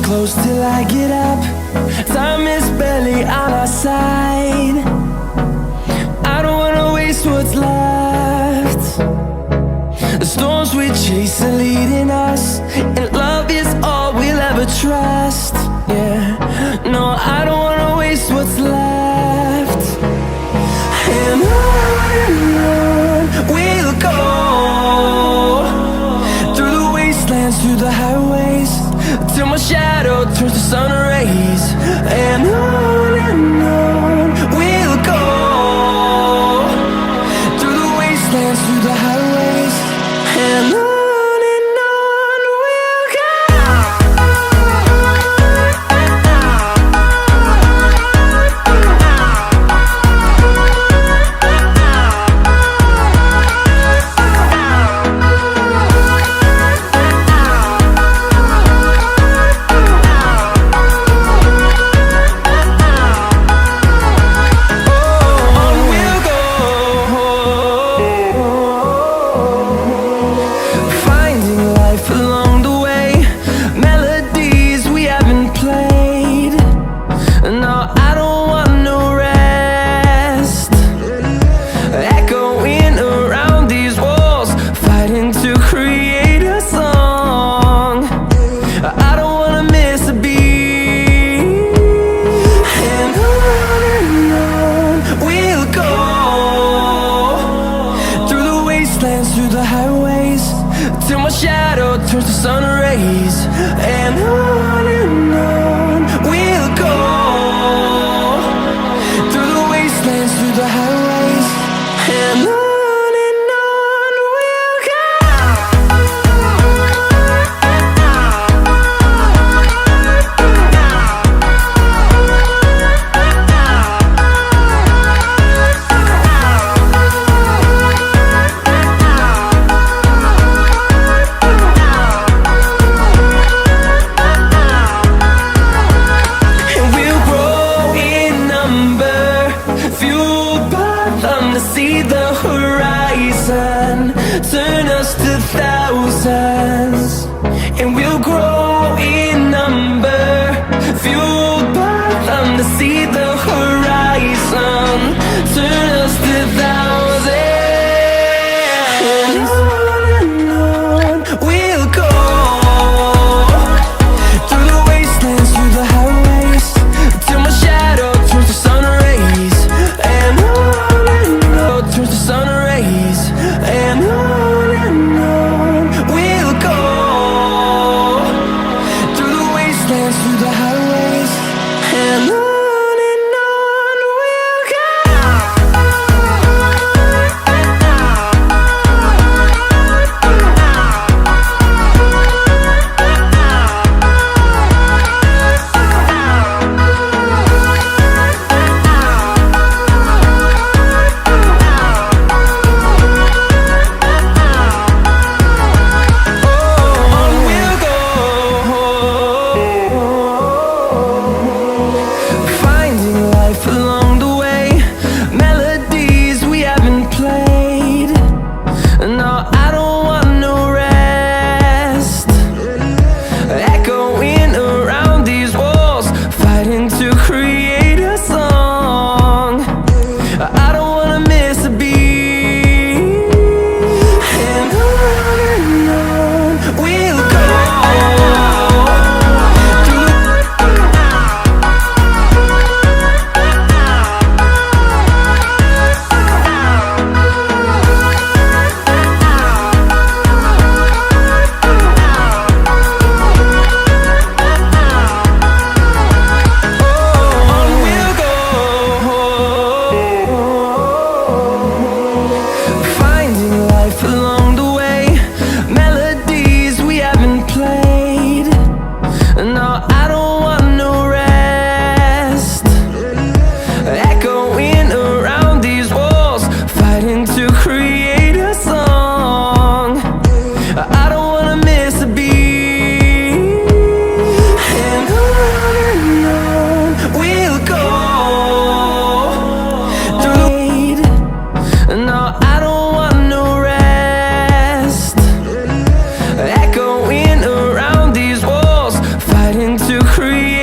close till I get up. Time is barely on our side. I don't wanna waste what's left. The storms we chase are leading us, and love is all we'll ever trust. Yeah, no, I don't wanna waste what's left. And on we'll go, through the wastelands, through the highways, till my shadow turns to sun rays. And on we'll go, through the wastelands, through the highways, and on we'll go. Through the highways, till my shadow turns to sun rays. And on we'll go, through the wastelands, through the highways, and on we'll go. See the horizon, turn us to thousands, and we'll grow in number, fueled by them to see the horizon, turn us to thousands, and on we'll go, through the wastelands, through the highways, till my shadow turns to sun rays, and on turns to sun rays, and on we'll go, through the wastelands, through the highways, and on to creep.